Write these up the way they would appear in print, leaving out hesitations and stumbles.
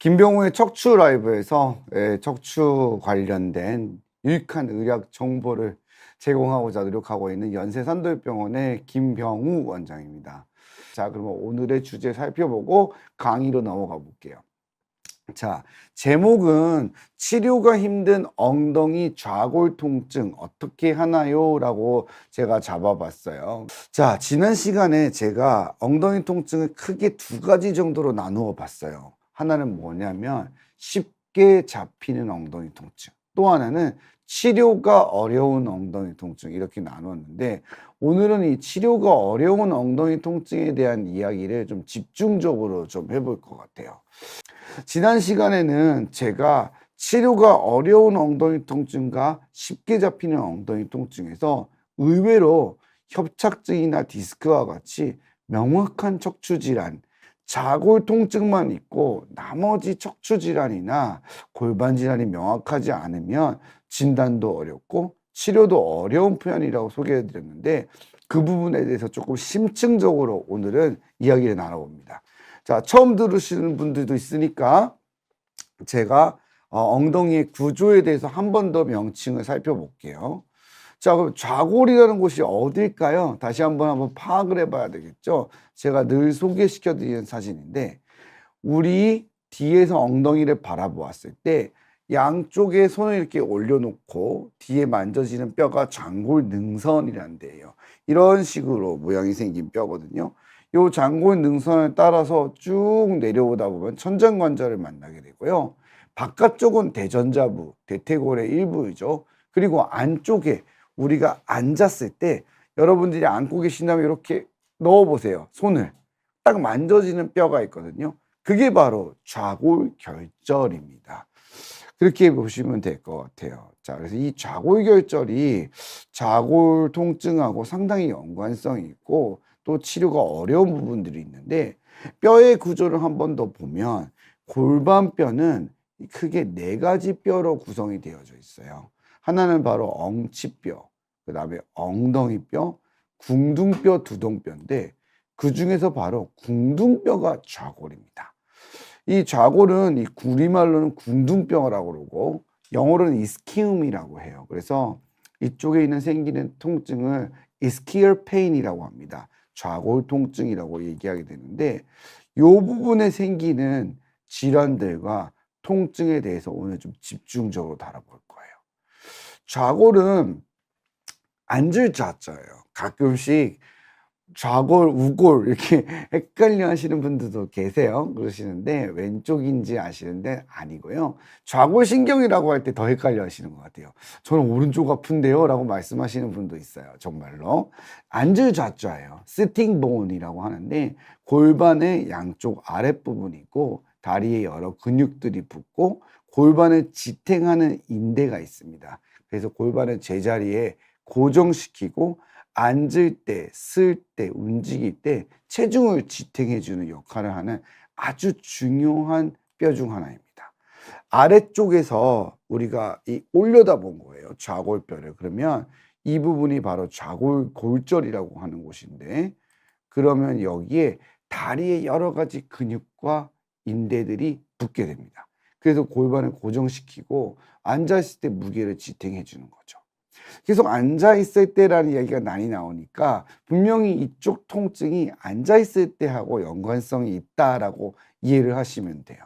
김병호의 척추 라이브에서 척추 관련된 유익한 의학 정보를 제공하고자 노력하고 있는 연세산돌병원의 김병우 원장입니다. 자, 그러면 오늘의 주제 살펴보고 강의로 넘어가 볼게요. 자, 제목은 치료가 힘든 엉덩이 좌골 통증 어떻게 하나요? 라고 제가 잡아봤어요. 자, 지난 시간에 제가 엉덩이 통증을 크게 두 가지 정도로 나누어 봤어요. 하나는 뭐냐면 쉽게 잡히는 엉덩이 통증, 또 하나는 치료가 어려운 엉덩이 통증, 이렇게 나눴는데 오늘은 이 치료가 어려운 엉덩이 통증에 대한 이야기를 좀 집중적으로 좀 해볼 것 같아요. 지난 시간에는 제가 치료가 어려운 엉덩이 통증과 쉽게 잡히는 엉덩이 통증에서 의외로 협착증이나 디스크와 같이 명확한 척추 질환, 좌골 통증만 있고 나머지 척추 질환이나 골반 질환이 명확하지 않으면 진단도 어렵고 치료도 어려운 편이라고 소개해 드렸는데, 그 부분에 대해서 조금 심층적으로 오늘은 이야기를 나눠봅니다. 자, 처음 들으시는 분들도 있으니까 제가 엉덩이의 구조에 대해서 한 번 더 명칭을 살펴볼게요. 자, 그럼 좌골이라는 곳이 어딜까요? 다시 한번 파악을 해봐야 되겠죠. 제가 늘 소개시켜 드리는 사진인데, 우리 뒤에서 엉덩이를 바라보았을 때 양쪽에 손을 이렇게 올려놓고 뒤에 만져지는 뼈가 장골 능선이라는 데예요. 이런 식으로 모양이 생긴 뼈거든요. 요 장골 능선을 따라서 쭉 내려오다 보면 천장관절을 만나게 되고요. 바깥쪽은 대전자부, 대퇴골의 일부이죠. 그리고 안쪽에 우리가 앉았을 때 여러분들이 앉고 계신다면 이렇게 넣어보세요. 손을. 딱 만져지는 뼈가 있거든요. 그게 바로 좌골결절입니다. 그렇게 보시면 될 것 같아요. 자, 그래서 이 좌골결절이 좌골 통증하고 상당히 연관성이 있고 또 치료가 어려운 부분들이 있는데, 뼈의 구조를 한 번 더 보면 골반뼈는 크게 네 가지 뼈로 구성이 되어져 있어요. 하나는 바로 엉치뼈, 그 다음에 엉덩이뼈, 궁둥뼈, 두동뼈인데 그 중에서 바로 궁둥뼈가 좌골입니다. 이 좌골은 이 우리말로는 궁둥뼈라고 그러고 영어로는 이스키움이라고 해요. 그래서 이쪽에 있는 생기는 통증을 이스키얼 페인이라고 합니다. 좌골 통증이라고 얘기하게 되는데, 이 부분에 생기는 질환들과 통증에 대해서 오늘 좀 집중적으로 다뤄볼 거예요. 좌골은 앉을 좌자예요. 가끔씩 좌골, 우골 이렇게 헷갈려 하시는 분들도 계세요. 그러시는데 왼쪽인지 아시는데 아니고요. 좌골신경이라고 할 때 더 헷갈려 하시는 것 같아요. 저는 오른쪽 아픈데요 라고 말씀하시는 분도 있어요. 정말로. 앉을 좌자예요. 시팅 본이라고 하는데 골반의 양쪽 아랫부분이 있고 다리에 여러 근육들이 붙고 골반을 지탱하는 인대가 있습니다. 그래서 골반을 제자리에 고정시키고 앉을 때, 쓸 때, 움직일 때 체중을 지탱해 주는 역할을 하는 아주 중요한 뼈 중 하나입니다. 아래쪽에서 우리가 올려다 본 거예요. 좌골뼈를. 그러면 이 부분이 바로 좌골골절이라고 하는 곳인데, 그러면 여기에 다리에 여러 가지 근육과 인대들이 붙게 됩니다. 그래서 골반을 고정시키고 앉아있을 때 무게를 지탱해 주는 거죠. 계속 앉아있을 때라는 이야기가 많이 나오니까 분명히 이쪽 통증이 앉아있을 때하고 연관성이 있다라고 이해를 하시면 돼요.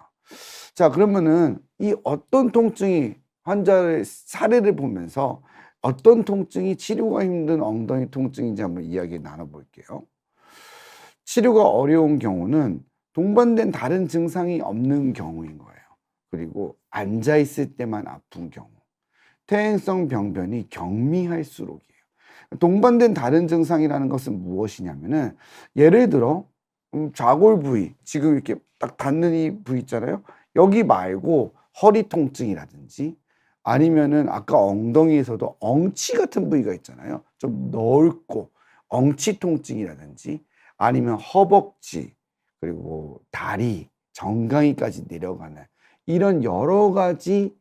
자, 그러면은 이 어떤 통증이 환자의 사례를 보면서 어떤 통증이 치료가 힘든 엉덩이 통증인지 한번 이야기 나눠볼게요. 치료가 어려운 경우는 동반된 다른 증상이 없는 경우인 거예요. 그리고 앉아있을 때만 아픈 경우. 퇴행성 병변이 경미할수록이에요. 동반된 다른 증상이라는 것은 무엇이냐면은, 예를 들어 좌골 부위, 지금 이렇게 딱 닿는 이 부위 있잖아요. 여기 말고 허리 통증이라든지, 아니면은 아까 엉덩이에서도 엉치 같은 부위가 있잖아요. 좀 넓고 엉치 통증이라든지, 아니면 허벅지, 그리고 다리, 정강이까지 내려가는 이런 여러 가지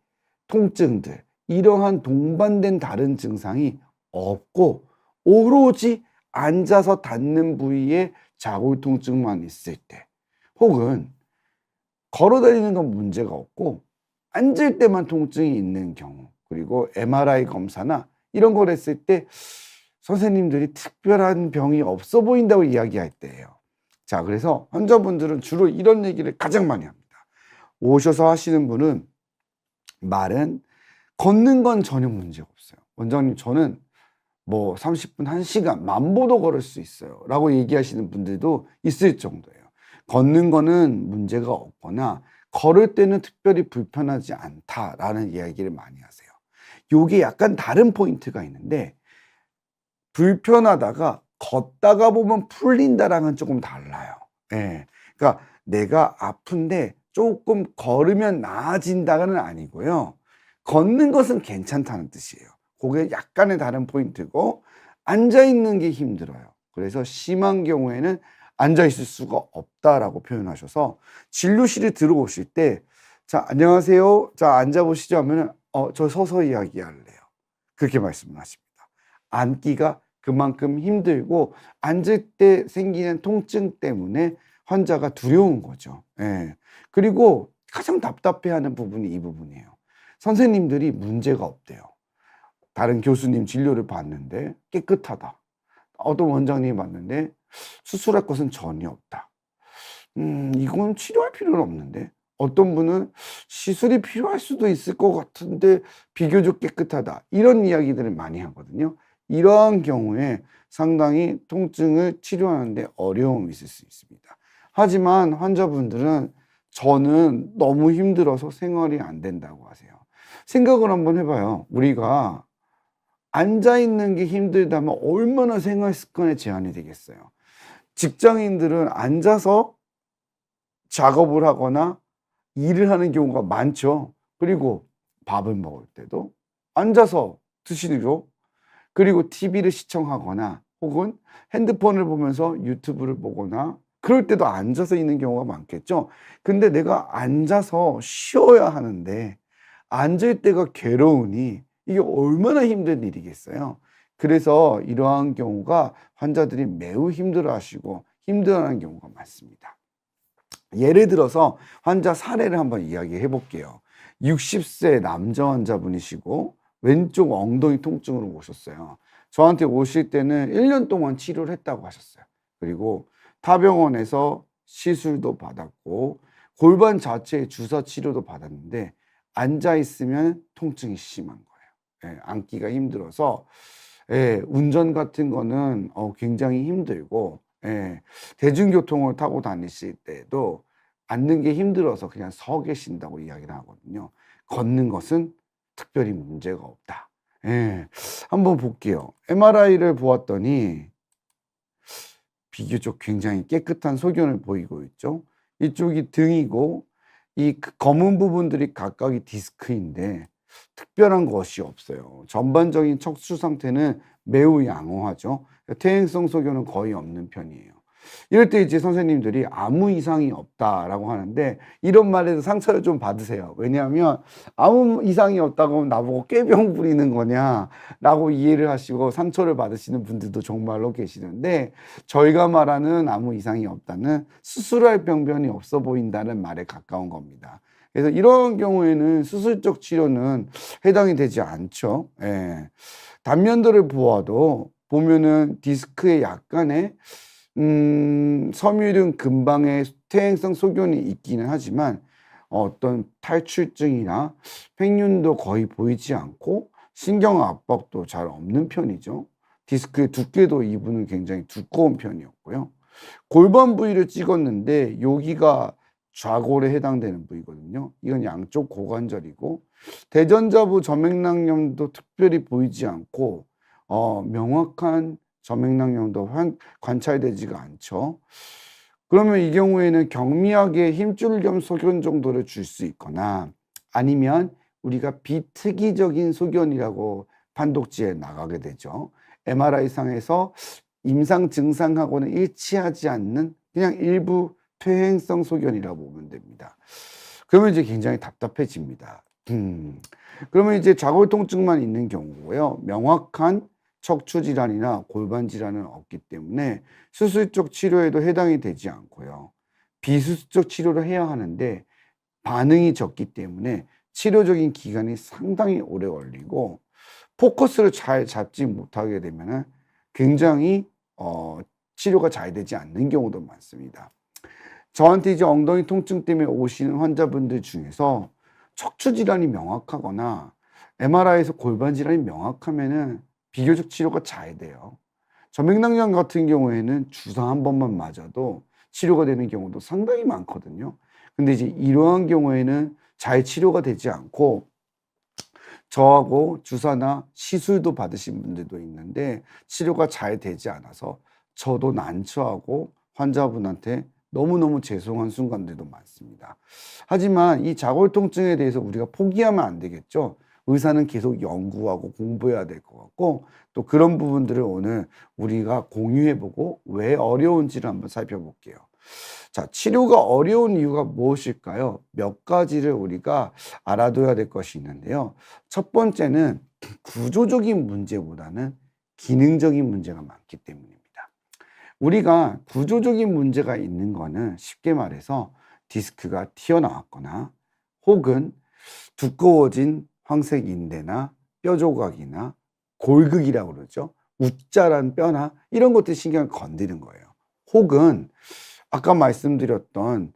통증들, 이러한 동반된 다른 증상이 없고 오로지 앉아서 닿는 부위에 좌골 통증만 있을 때, 혹은 걸어 다니는 건 문제가 없고 앉을 때만 통증이 있는 경우, 그리고 MRI 검사나 이런 걸 했을 때 선생님들이 특별한 병이 없어 보인다고 이야기할 때예요. 자, 그래서 환자분들은 주로 이런 얘기를 가장 많이 합니다. 오셔서 하시는 분은 말은 걷는 건 전혀 문제가 없어요. 원장님, 저는 뭐 30분, 1시간 만보도 걸을 수 있어요 라고 얘기하시는 분들도 있을 정도예요. 걷는 거는 문제가 없거나 걸을 때는 특별히 불편하지 않다라는 이야기를 많이 하세요. 요게 약간 다른 포인트가 있는데, 불편하다가 걷다가 보면 풀린다랑은 조금 달라요. 예. 그러니까 내가 아픈데 조금 걸으면 나아진다는 아니고요. 걷는 것은 괜찮다는 뜻이에요. 그게 약간의 다른 포인트고, 앉아 있는 게 힘들어요. 그래서 심한 경우에는 앉아 있을 수가 없다라고 표현하셔서 진료실에 들어오실 때, 자, 안녕하세요. 자, 앉아 보시죠 하면은 저 서서 이야기할래요. 그렇게 말씀을 하십니다. 앉기가 그만큼 힘들고 앉을 때 생기는 통증 때문에 환자가 두려운 거죠. 예. 그리고 가장 답답해하는 부분이 이 부분이에요. 선생님들이 문제가 없대요. 다른 교수님 진료를 봤는데 깨끗하다. 어떤 원장님이 봤는데 수술할 것은 전혀 없다. 이건 치료할 필요는 없는데. 어떤 분은 시술이 필요할 수도 있을 것 같은데 비교적 깨끗하다. 이런 이야기들을 많이 하거든요. 이러한 경우에 상당히 통증을 치료하는데 어려움이 있을 수 있습니다. 하지만 환자분들은 저는 너무 힘들어서 생활이 안 된다고 하세요. 생각을 한번 해봐요. 우리가 앉아 있는 게 힘들다면 얼마나 생활 습관에 제한이 되겠어요. 직장인들은 앉아서 작업을 하거나 일을 하는 경우가 많죠. 그리고 밥을 먹을 때도 앉아서 드시죠. 그리고 TV를 시청하거나 혹은 핸드폰을 보면서 유튜브를 보거나 그럴 때도 앉아서 있는 경우가 많겠죠. 근데 내가 앉아서 쉬어야 하는데 앉을 때가 괴로우니 이게 얼마나 힘든 일이겠어요. 그래서 이러한 경우가 환자들이 매우 힘들어하시고 힘들어하는 경우가 많습니다. 예를 들어서 환자 사례를 한번 이야기해 볼게요. 60세 남자 환자분이시고 왼쪽 엉덩이 통증으로 오셨어요. 저한테 오실 때는 1년 동안 치료를 했다고 하셨어요. 그리고 타 병원에서 시술도 받았고 골반 자체의 주사 치료도 받았는데 앉아 있으면 통증이 심한 거예요. 예, 앉기가 힘들어서 운전 같은 거는 굉장히 힘들고, 대중교통을 타고 다니실 때도 앉는 게 힘들어서 그냥 서 계신다고 이야기를 하거든요. 걷는 것은 특별히 문제가 없다. 한번 볼게요. MRI를 보았더니 비교적 굉장히 깨끗한 소견을 보이고 있죠. 이쪽이 등이고 이 검은 부분들이 각각이 디스크인데 특별한 것이 없어요. 전반적인 척추 상태는 매우 양호하죠. 퇴행성 소견은 거의 없는 편이에요. 이럴 때 이제 선생님들이 아무 이상이 없다라고 하는데 이런 말에서 상처를 좀 받으세요. 왜냐하면 아무 이상이 없다고 하면 나보고 꾀병 부리는 거냐라고 이해를 하시고 상처를 받으시는 분들도 정말로 계시는데, 저희가 말하는 아무 이상이 없다는 수술할 병변이 없어 보인다는 말에 가까운 겁니다. 그래서 이런 경우에는 수술적 치료는 해당이 되지 않죠. 단면도를 보아도 보면은 디스크에 약간의 섬유륜 근방에 퇴행성 소견이 있기는 하지만 어떤 탈출증이나 팽윤도 거의 보이지 않고 신경 압박도 잘 없는 편이죠. 디스크의 두께도 이분은 굉장히 두꺼운 편이었고요. 골반 부위를 찍었는데 여기가 좌골에 해당되는 부위거든요. 이건 양쪽 고관절이고 대전자부 점액낭염도 특별히 보이지 않고 명확한 점액낭염도 관찰되지가 않죠. 그러면 이 경우에는 경미하게 힘줄겸 소견 정도를 줄 수 있거나 아니면 우리가 비특이적인 소견이라고 판독지에 나가게 되죠. MRI상에서 임상 증상하고는 일치하지 않는 그냥 일부 퇴행성 소견이라고 보면 됩니다. 그러면 이제 굉장히 답답해집니다. 그러면 이제 좌골 통증만 있는 경우고요. 명확한 척추 질환이나 골반 질환은 없기 때문에 수술적 치료에도 해당이 되지 않고요. 비수술적 치료를 해야 하는데 반응이 적기 때문에 치료적인 기간이 상당히 오래 걸리고 포커스를 잘 잡지 못하게 되면은 굉장히 치료가 잘 되지 않는 경우도 많습니다. 저한테 이제 엉덩이 통증 때문에 오시는 환자분들 중에서 척추 질환이 명확하거나 MRI에서 골반 질환이 명확하면은 비교적 치료가 잘 돼요. 저맥락염 같은 경우에는 주사 한 번만 맞아도 치료가 되는 경우도 상당히 많거든요. 근데 이제 이러한 경우에는 잘 치료가 되지 않고 저하고 주사나 시술도 받으신 분들도 있는데 치료가 잘 되지 않아서 저도 난처하고 환자분한테 너무너무 죄송한 순간들도 많습니다. 하지만 이 자골 통증에 대해서 우리가 포기하면 안 되겠죠. 의사는 계속 연구하고 공부해야 될 것 같고 또 그런 부분들을 오늘 우리가 공유해보고 왜 어려운지를 한번 살펴볼게요. 자, 치료가 어려운 이유가 무엇일까요? 몇 가지를 우리가 알아둬야 될 것이 있는데요. 첫 번째는 구조적인 문제보다는 기능적인 문제가 많기 때문입니다. 우리가 구조적인 문제가 있는 거는 쉽게 말해서 디스크가 튀어나왔거나 혹은 두꺼워진 황색 인대나 뼈 조각이나 골극이라고 그러죠. 웃자란 뼈나 이런 것들 신경을 건드는 거예요. 혹은 아까 말씀드렸던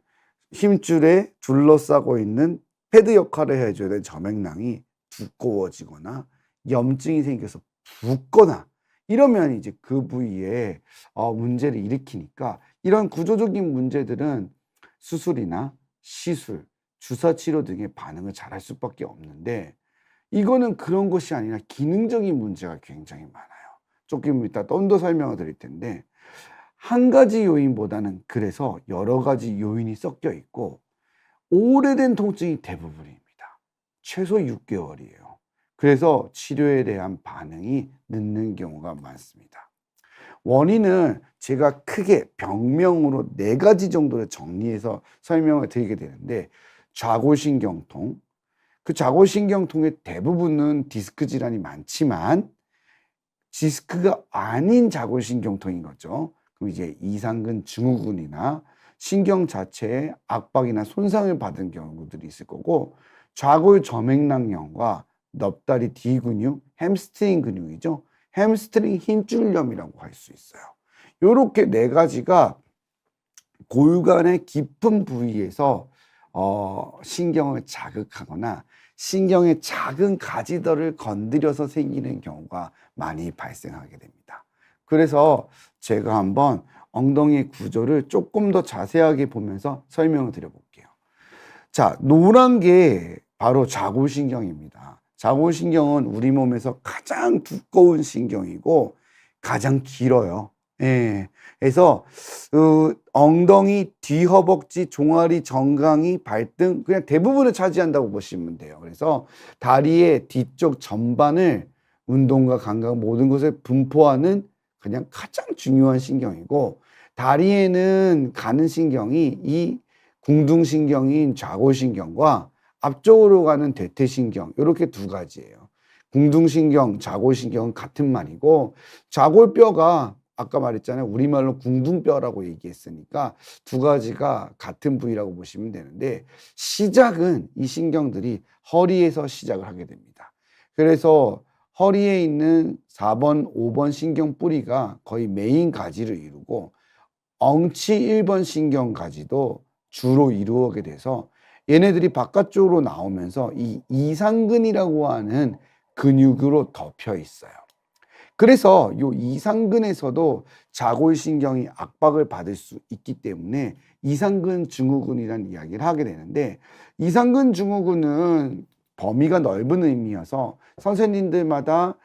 힘줄에 둘러싸고 있는 패드 역할을 해줘야 되는 저맥랑이 두꺼워지거나 염증이 생겨서 붓거나 이러면 이제 그 부위에 문제를 일으키니까 이런 구조적인 문제들은 수술이나 시술, 주사 치료 등의 반응을 잘할 수밖에 없는데 이거는 그런 것이 아니라 기능적인 문제가 굉장히 많아요. 조금 이따 좀 더 설명을 드릴 텐데 한 가지 요인보다는 그래서 여러 가지 요인이 섞여 있고 오래된 통증이 대부분입니다. 최소 6개월이에요. 그래서 치료에 대한 반응이 늦는 경우가 많습니다. 원인은 제가 크게 병명으로 4가지 정도를 정리해서 설명을 드리게 되는데 좌골신경통, 그 좌골신경통의 대부분은 디스크 질환이 많지만 디스크가 아닌 좌골신경통인 거죠. 그럼 이제 이상근 증후군이나 신경 자체에 압박이나 손상을 받은 경우들이 있을 거고 좌골 저맥락염과 넙다리 뒤 근육, 햄스트링 근육이죠. 햄스트링 힘줄염이라고 할 수 있어요. 요렇게 4가지가 골반의 깊은 부위에서 신경을 자극하거나 신경의 작은 가지들을 건드려서 생기는 경우가 많이 발생하게 됩니다. 그래서 제가 한번 엉덩이 구조를 조금 더 자세하게 보면서 설명을 드려볼게요. 자, 노란 게 바로 좌골신경입니다. 좌골신경은 우리 몸에서 가장 두꺼운 신경이고 가장 길어요. 예. 그래서 엉덩이, 뒤허벅지, 종아리, 정강이, 발등 그냥 대부분을 차지한다고 보시면 돼요. 그래서 다리의 뒤쪽 전반을 운동과 감각 모든 것을 분포하는 그냥 가장 중요한 신경이고 다리에는 가는 신경이 이 궁둥신경인 좌골신경과 앞쪽으로 가는 대퇴신경 이렇게 2가지예요. 궁둥신경, 좌골신경은 같은 말이고 좌골뼈가 아까 말했잖아요. 우리말로 궁둥뼈라고 얘기했으니까 2가지가 같은 부위라고 보시면 되는데 시작은 이 신경들이 허리에서 시작을 하게 됩니다. 그래서 허리에 있는 4번, 5번 신경 뿌리가 거의 메인 가지를 이루고 엉치 1번 신경 가지도 주로 이루게 돼서 얘네들이 바깥쪽으로 나오면서 이 이상근이라고 하는 근육으로 덮여 있어요. 그래서 이 이상근에서도 좌골신경이 압박을 받을 수 있기 때문에 이상근 증후군이라는 이야기를 하게 되는데 이상근 증후군은 범위가 넓은 의미여서 선생님들마다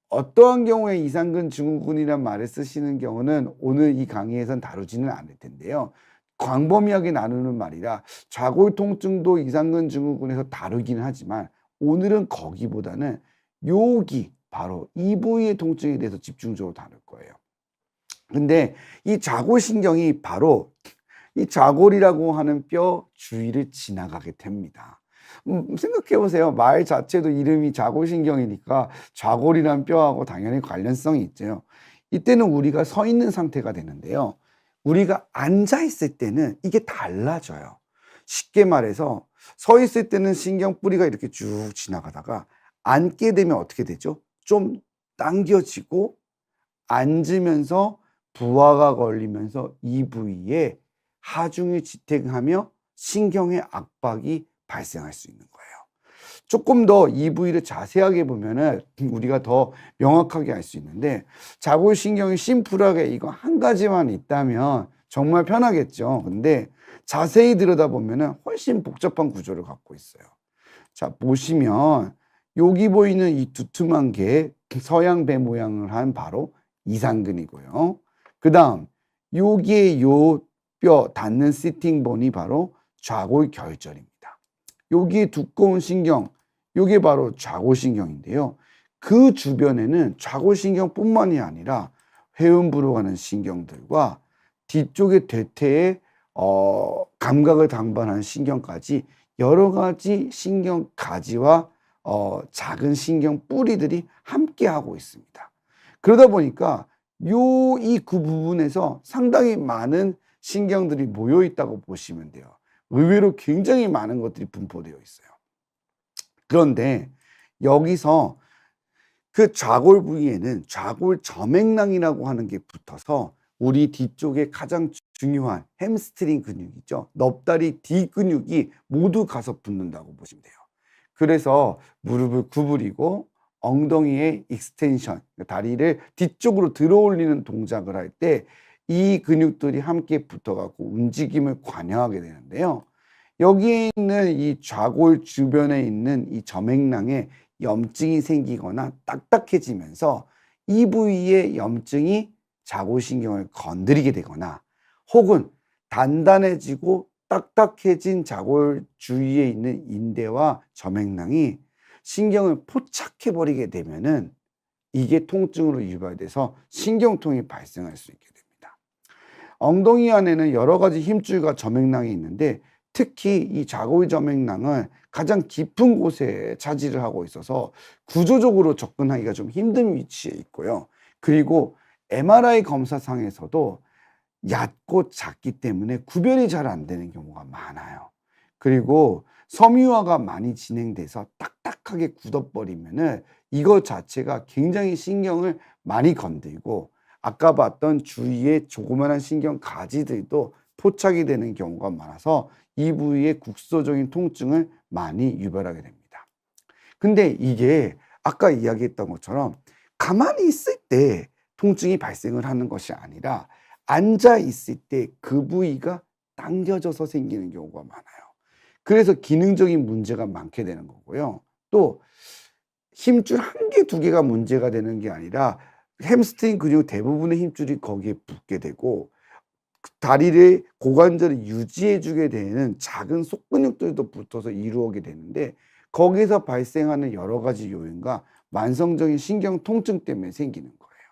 어떠한 경우에 이상근 증후군이란 말을 쓰시는 경우는 오늘 이 강의에선 다루지는 않을 텐데요. 광범위하게 나누는 말이라 좌골 통증도 이상근 증후군에서 다루기는 하지만 오늘은 거기보다는 여기 바로 이 부위의 통증에 대해서 집중적으로 다룰 거예요. 근데 이 좌골신경이 바로 이 좌골이라고 하는 뼈 주위를 지나가게 됩니다. 생각해 보세요. 말 자체도 이름이 좌골신경이니까 좌골이라는 뼈하고 당연히 관련성이 있죠. 이때는 우리가 서 있는 상태가 되는데요. 우리가 앉아 있을 때는 이게 달라져요. 쉽게 말해서 서 있을 때는 신경 뿌리가 이렇게 쭉 지나가다가 앉게 되면 어떻게 되죠? 좀 당겨지고 앉으면서 부하가 걸리면서 이 부위에 하중이 지탱하며 신경의 압박이 발생할 수 있는 거예요. 조금 더 이 부위를 자세하게 보면은 우리가 더 명확하게 알 수 있는데, 자골신경이 심플하게 이거 한 가지만 있다면 정말 편하겠죠. 근데 자세히 들여다보면은 훨씬 복잡한 구조를 갖고 있어요. 자, 보시면 여기 보이는 이 두툼한 게 서양 배 모양을 한 바로 이상근이고요. 그다음 여기에 요 뼈 닿는 시팅본이 바로 좌골결절입니다. 여기에 두꺼운 신경, 요게 바로 좌골신경인데요. 그 주변에는 좌골신경뿐만이 아니라 회음부로 가는 신경들과 뒤쪽의 대퇴에 감각을 당반하는 신경까지 여러 가지 신경 가지와 작은 신경 뿌리들이 함께 하고 있습니다. 그러다 보니까 이 그 부분에서 상당히 많은 신경들이 모여 있다고 보시면 돼요. 의외로 굉장히 많은 것들이 분포되어 있어요. 그런데 여기서 그 좌골 부위에는 좌골 저맥낭이라고 하는 게 붙어서 우리 뒤쪽에 가장 중요한 햄스트링 근육이죠. 넙다리 뒤 근육이 모두 가서 붙는다고 보시면 돼요. 그래서 무릎을 구부리고 엉덩이의 익스텐션, 다리를 뒤쪽으로 들어 올리는 동작을 할 때 이 근육들이 함께 붙어갖고 움직임을 관여하게 되는데요. 여기에 있는 이 좌골 주변에 있는 이 저맥낭에 염증이 생기거나 딱딱해지면서 이 부위의 염증이 자골신경을 건드리게 되거나, 혹은 단단해지고 딱딱해진 자골 주위에 있는 인대와 저맥낭이 신경을 포착해 버리게 되면은 이게 통증으로 유발돼서 신경통이 발생할 수 있게 됩니다. 엉덩이 안에는 여러 가지 힘줄과 저맥낭이 있는데, 특히 이 좌골 저맥낭은 가장 깊은 곳에 차지를 하고 있어서 구조적으로 접근하기가 좀 힘든 위치에 있고요. 그리고 MRI 검사상에서도 얕고 작기 때문에 구별이 잘 안 되는 경우가 많아요. 그리고 섬유화가 많이 진행돼서 딱딱하게 굳어버리면은 이것 자체가 굉장히 신경을 많이 건들고, 아까 봤던 주위에 조그마한 신경 가지들도 포착이 되는 경우가 많아서 이 부위의 국소적인 통증을 많이 유발하게 됩니다. 근데 이게 아까 이야기했던 것처럼 가만히 있을 때 통증이 발생을 하는 것이 아니라 앉아 있을 때 그 부위가 당겨져서 생기는 경우가 많아요. 그래서 기능적인 문제가 많게 되는 거고요. 또 힘줄 한 개, 두 개가 문제가 되는 게 아니라 햄스트링 근육 대부분의 힘줄이 거기에 붙게 되고, 다리를 고관절을 유지해 주게 되는 작은 속근육들도 붙어서 이루어지게 되는데, 거기서 발생하는 여러 가지 요인과 만성적인 신경 통증 때문에 생기는 거예요.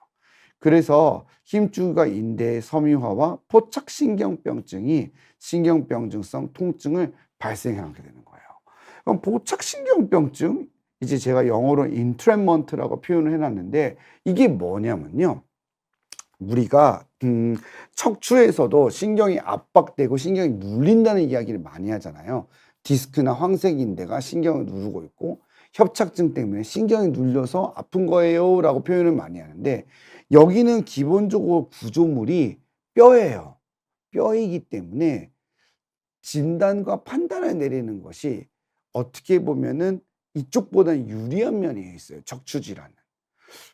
그래서 힘줄과 인대의 섬유화와 포착신경병증이 신경병증성 통증을 발생하게 되는 거예요. 그럼 포착신경병증, 이제 제가 영어로 인트랩먼트라고 표현을 해놨는데, 이게 뭐냐면요. 우리가 척추에서도 신경이 압박되고 신경이 눌린다는 이야기를 많이 하잖아요. 디스크나 황색인대가 신경을 누르고 있고 협착증 때문에 신경이 눌려서 아픈 거예요 라고 표현을 많이 하는데, 여기는 기본적으로 구조물이 뼈예요. 뼈이기 때문에 진단과 판단을 내리는 것이 어떻게 보면은 이쪽보다는 유리한 면이 있어요. 척추질환은.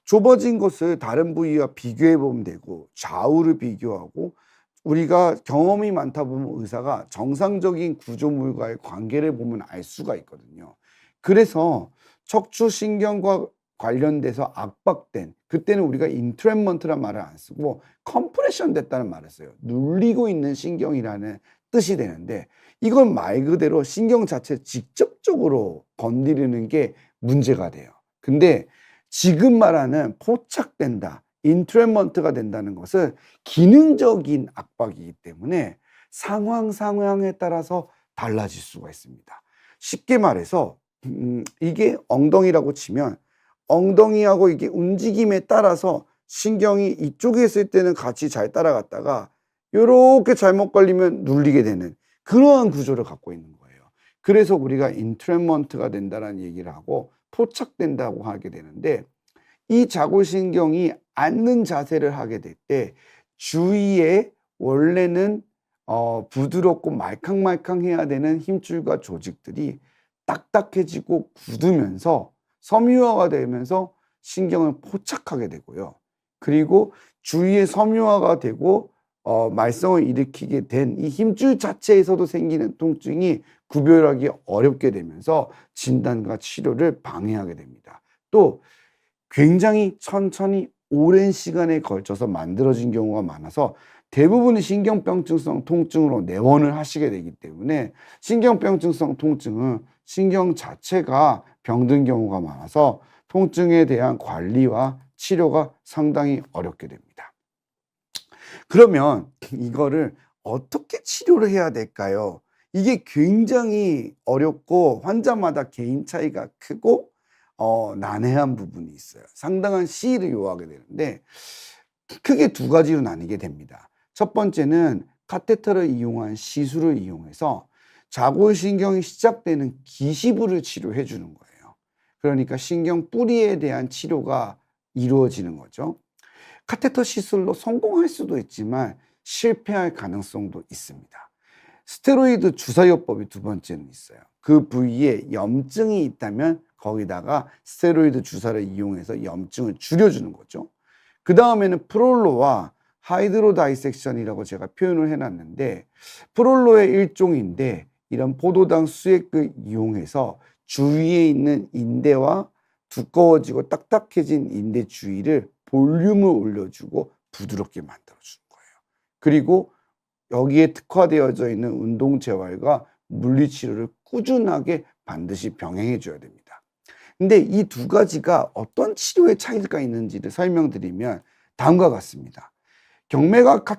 좁아진 것을 다른 부위와 비교해 보면 되고, 좌우를 비교하고, 우리가 경험이 많다 보면 의사가 정상적인 구조물과의 관계를 보면 알 수가 있거든요. 그래서 척추신경과 관련돼서 압박된, 그때는 우리가 인트랩먼트란 말을 안 쓰고 컴프레션 됐다는 말을 써요. 눌리고 있는 신경이라는 뜻이 되는데, 이건 말 그대로 신경 자체 직접적으로 건드리는 게 문제가 돼요. 근데 지금 말하는 포착된다, 인트랩먼트가 된다는 것은 기능적인 압박이기 때문에 상황에 따라서 달라질 수가 있습니다. 쉽게 말해서 이게 엉덩이라고 치면 엉덩이하고 이게 움직임에 따라서 신경이 이쪽에 있을 때는 같이 잘 따라갔다가 요렇게 잘못 걸리면 눌리게 되는 그러한 구조를 갖고 있는 거예요. 그래서 우리가 인트랩먼트가 된다는 얘기를 하고 포착된다고 하게 되는데, 이 자골신경이 앉는 자세를 하게 될 때 주위에 원래는 부드럽고 말캉말캉해야 되는 힘줄과 조직들이 딱딱해지고 굳으면서 섬유화가 되면서 신경을 포착하게 되고요. 그리고 주위에 섬유화가 되고 말썽을 일으키게 된 이 힘줄 자체에서도 생기는 통증이 구별하기 어렵게 되면서 진단과 치료를 방해하게 됩니다. 또 굉장히 천천히 오랜 시간에 걸쳐서 만들어진 경우가 많아서 대부분의 신경병증성 통증으로 내원을 하시게 되기 때문에, 신경병증성 통증은 신경 자체가 병든 경우가 많아서 통증에 대한 관리와 치료가 상당히 어렵게 됩니다. 그러면 이거를 어떻게 치료를 해야 될까요? 이게 굉장히 어렵고 환자마다 개인 차이가 크고 난해한 부분이 있어요. 상당한 시일을 요하게 되는데 크게 두 가지로 나뉘게 됩니다. 첫 번째는 카테터를 이용한 시술을 이용해서 자골신경이 시작되는 기시부를 치료해 주는 거예요. 그러니까 신경 뿌리에 대한 치료가 이루어지는 거죠. 카테터 시술로 성공할 수도 있지만 실패할 가능성도 있습니다. 스테로이드 주사요법이 두 번째는 있어요. 그 부위에 염증이 있다면 거기다가 스테로이드 주사를 이용해서 염증을 줄여주는 거죠. 그 다음에는 프롤로와 하이드로 다이섹션이라고 제가 표현을 해놨는데, 프롤로의 일종인데 이런 포도당 수액을 이용해서 주위에 있는 인대와 두꺼워지고 딱딱해진 인대 주위를 볼륨을 올려주고 부드럽게 만들어주는 거예요. 그리고 여기에 특화되어져 있는 운동재활과 물리치료를 꾸준하게 반드시 병행해 줘야 됩니다. 근데 이 두 가지가 어떤 치료의 차이가 있는지를 설명드리면 다음과 같습니다.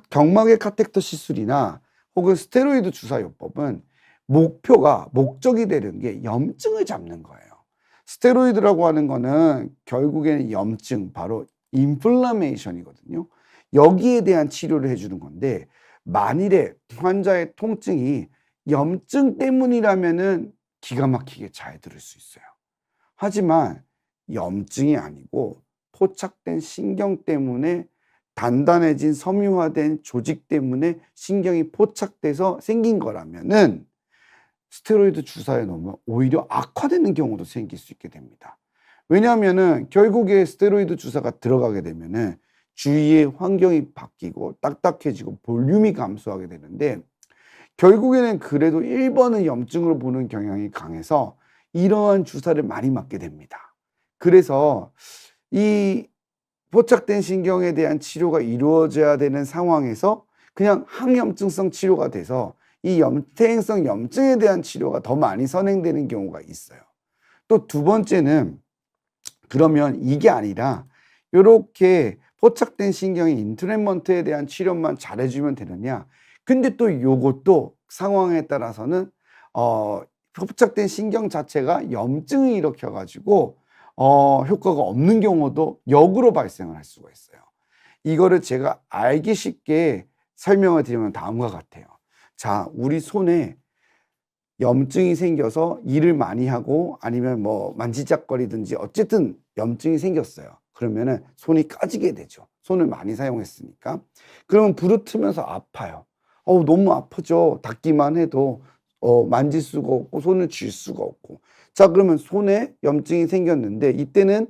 경막의 카테터 시술이나 혹은 스테로이드 주사요법은 목적이 되는 게 염증을 잡는 거예요. 스테로이드라고 하는 거는 결국에는 염증, 바로 인플라메이션이거든요. 여기에 대한 치료를 해주는 건데, 만일에 환자의 통증이 염증 때문이라면은 기가 막히게 잘 들을 수 있어요. 하지만 염증이 아니고 포착된 신경 때문에, 단단해진 섬유화된 조직 때문에 신경이 포착돼서 생긴 거라면은 스테로이드 주사에 넣으면 오히려 악화되는 경우도 생길 수 있게 됩니다. 왜냐하면은 결국에 스테로이드 주사가 들어가게 되면은 주위의 환경이 바뀌고 딱딱해지고 볼륨이 감소하게 되는데, 결국에는 그래도 1번은 염증으로 보는 경향이 강해서 이러한 주사를 많이 맞게 됩니다. 그래서 이 포착된 신경에 대한 치료가 이루어져야 되는 상황에서 그냥 항염증성 치료가 돼서 이 염태행성 염증에 대한 치료가 더 많이 선행되는 경우가 있어요. 또 두 번째는, 그러면 이게 아니라 이렇게 포착된 신경의 인트랩먼트에 대한 치료만 잘해주면 되느냐? 근데 또 요것도 상황에 따라서는 포착된 신경 자체가 염증을 일으켜가지고 효과가 없는 경우도 역으로 발생을 할 수가 있어요. 이거를 제가 알기 쉽게 설명을 드리면 다음과 같아요. 자, 우리 손에 염증이 생겨서 일을 많이 하고 아니면 뭐 만지작거리든지 어쨌든 염증이 생겼어요. 그러면은 손이 까지게 되죠. 손을 많이 사용했으니까. 그러면 부르트면서 아파요. 너무 아프죠. 닿기만 해도 만질 수가 없고 손을 쥘 수가 없고. 자, 그러면 손에 염증이 생겼는데 이때는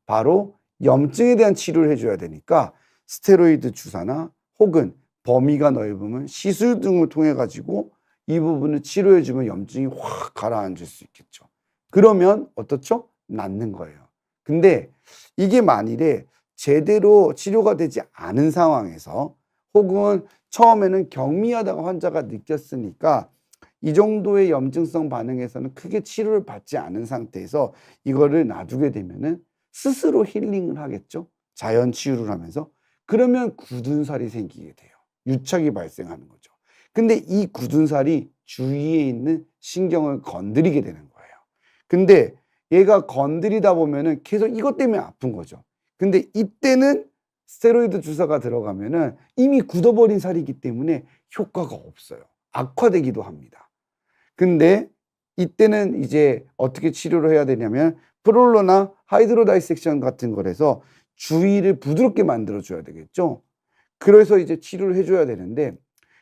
바로 염증에 대한 치료를 해줘야 되니까 스테로이드 주사나 혹은 범위가 넓으면 시술 등을 통해 가지고 이 부분을 치료해주면 염증이 확 가라앉을 수 있겠죠. 그러면 어떻죠? 낫는 거예요. 근데 이게 만일에 제대로 치료가 되지 않은 상황에서 혹은 처음에는 경미하다고 환자가 느꼈으니까 이 정도의 염증성 반응에서는 크게 치료를 받지 않은 상태에서 이거를 놔두게 되면은 스스로 힐링을 하겠죠. 자연 치유를 하면서. 그러면 굳은 살이 생기게 돼요. 유착이 발생하는 거죠. 근데 이 굳은 살이 주위에 있는 신경을 건드리게 되는 거예요. 근데 얘가 건드리다 보면은 계속 이것 때문에 아픈 거죠. 근데 이때는 스테로이드 주사가 들어가면은 이미 굳어버린 살이기 때문에 효과가 없어요. 악화되기도 합니다. 근데 이때는 이제 어떻게 치료를 해야 되냐면 프롤로나 하이드로 다이섹션 같은 거라서 주위를 부드럽게 만들어 줘야 되겠죠. 그래서 이제 치료를 해 줘야 되는데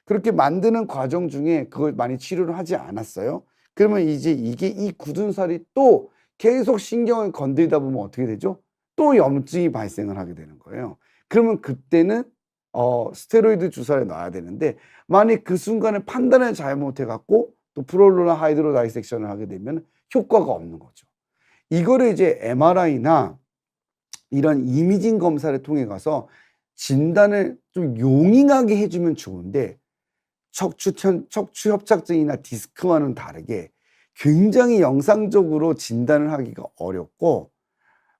그렇게 만드는 과정 중에 그걸 많이 치료를 하지 않았어요. 그러면 이제 이게 이 굳은 살이 또 계속 신경을 건드리다 보면 어떻게 되죠? 또 염증이 발생을 하게 되는 거예요. 그러면 그때는 스테로이드 주사를 놔야 되는데 만약 그 순간에 판단을 잘못해 갖고 또 프롤로나 하이드로 다이섹션을 하게 되면 효과가 없는 거죠. 이거를 이제 MRI나 이런 이미징 검사를 통해 가서 진단을 좀 용이하게 해 주면 좋은데 척추 협착증이나 디스크와는 다르게 굉장히 영상적으로 진단을 하기가 어렵고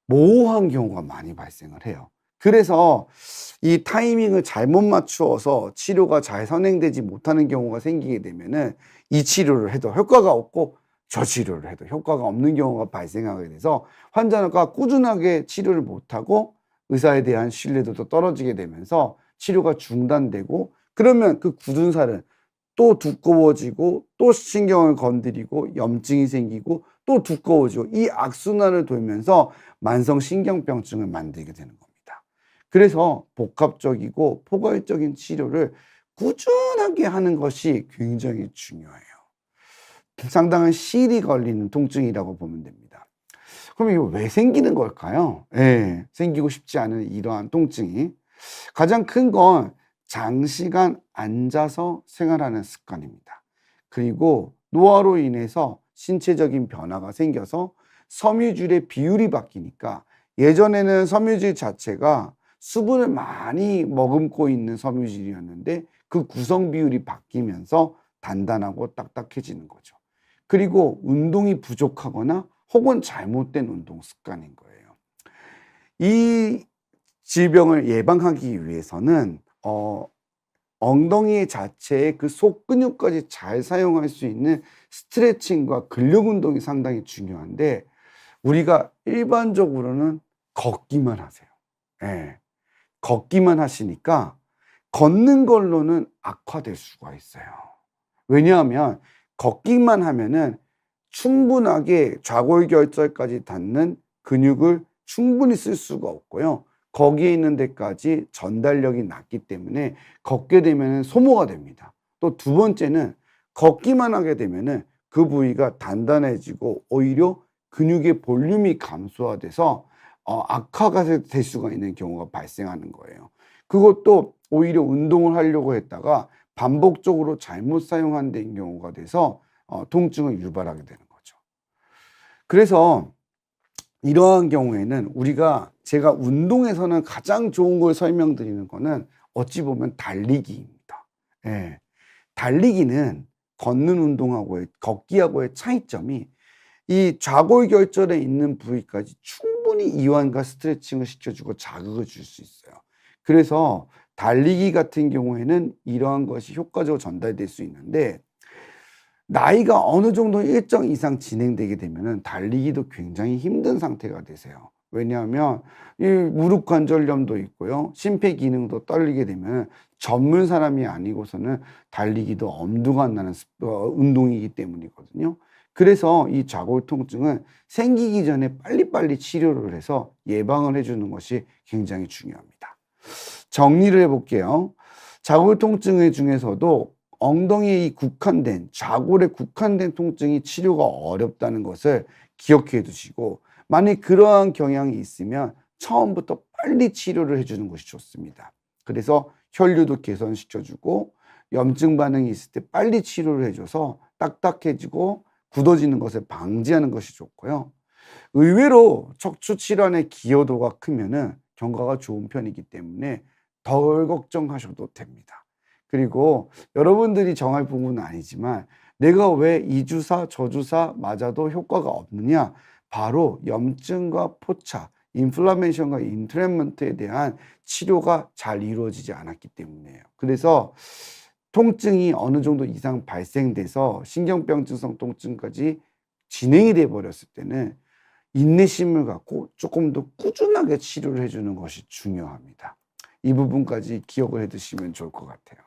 모호한 경우가 많이 발생을 해요. 그래서 이 타이밍을 잘못 맞추어서 치료가 잘 선행되지 못하는 경우가 생기게 되면은 이 치료를 해도 효과가 없고 저 치료를 해도 효과가 없는 경우가 발생하게 돼서 환자가 꾸준하게 치료를 못하고 의사에 대한 신뢰도도 떨어지게 되면서 치료가 중단되고 그러면 그 굳은 살은 또 두꺼워지고 또 신경을 건드리고 염증이 생기고 또 두꺼워지고 이 악순환을 돌면서 만성 신경병증을 만들게 되는 겁니다. 그래서 복합적이고 포괄적인 치료를 꾸준하게 하는 것이 굉장히 중요해요. 상당한 시일이 걸리는 통증이라고 보면 됩니다. 그럼 이거 왜 생기는 걸까요? 예, 생기고 싶지 않은 이러한 통증이 가장 큰 건 장시간 앉아서 생활하는 습관입니다. 그리고 노화로 인해서 신체적인 변화가 생겨서 섬유질의 비율이 바뀌니까 예전에는 섬유질 자체가 수분을 많이 머금고 있는 섬유질이었는데 그 구성 비율이 바뀌면서 단단하고 딱딱해지는 거죠. 그리고 운동이 부족하거나 혹은 잘못된 운동 습관인 거예요. 이 질병을 예방하기 위해서는 엉덩이 자체의 그 속근육까지 잘 사용할 수 있는 스트레칭과 근력 운동이 상당히 중요한데 우리가 일반적으로는 걷기만 하세요. 예. 걷기만 하시니까 걷는 걸로는 악화될 수가 있어요. 왜냐하면 걷기만 하면은 충분하게 좌골결절까지 닿는 근육을 충분히 쓸 수가 없고요. 거기에 있는 데까지 전달력이 낮기 때문에 걷게 되면 소모가 됩니다. 또 두 번째는 걷기만 하게 되면은 그 부위가 단단해지고 오히려 근육의 볼륨이 감소화돼서 악화가 될 수가 있는 경우가 발생하는 거예요. 그것도 오히려 운동을 하려고 했다가 반복적으로 잘못 사용한 경우가 돼서 통증을 유발하게 되는 거죠. 그래서 이러한 경우에는 제가 운동에서는 가장 좋은 걸 설명드리는 거는 어찌 보면 달리기입니다. 예. 달리기는 걷는 운동하고의 걷기하고의 차이점이 이 좌골결절에 있는 부위까지 충분히 이완과 스트레칭을 시켜주고 자극을 줄 수 있어요. 그래서 달리기 같은 경우에는 이러한 것이 효과적으로 전달될 수 있는데 나이가 어느 정도 일정 이상 진행되게 되면은 달리기도 굉장히 힘든 상태가 되세요. 왜냐하면 이 무릎 관절염도 있고요. 심폐 기능도 떨리게 되면 전문 사람이 아니고서는 달리기도 엄두가 안 나는 운동이기 때문이거든요. 그래서 이 좌골 통증은 생기기 전에 빨리빨리 치료를 해서 예방을 해주는 것이 굉장히 중요합니다. 정리를 해볼게요. 좌골 통증 중에서도 엉덩이에 좌골에 국한된 통증이 치료가 어렵다는 것을 기억해 두시고 만약 그러한 경향이 있으면 처음부터 빨리 치료를 해주는 것이 좋습니다. 그래서 혈류도 개선시켜주고 염증 반응이 있을 때 빨리 치료를 해줘서 딱딱해지고 굳어지는 것을 방지하는 것이 좋고요. 의외로 척추 질환의 기여도가 크면은 경과가 좋은 편이기 때문에 덜 걱정하셔도 됩니다. 그리고 여러분들이 정할 부분은 아니지만 내가 왜 이 주사 저 주사 맞아도 효과가 없느냐? 바로 염증과 포차, 인플라메이션과 인트랩먼트에 대한 치료가 잘 이루어지지 않았기 때문이에요. 그래서 통증이 어느 정도 이상 발생돼서 신경병증성 통증까지 진행이 돼 버렸을 때는 인내심을 갖고 조금 더 꾸준하게 치료를 해주는 것이 중요합니다. 이 부분까지 기억을 해 두시면 좋을 것 같아요.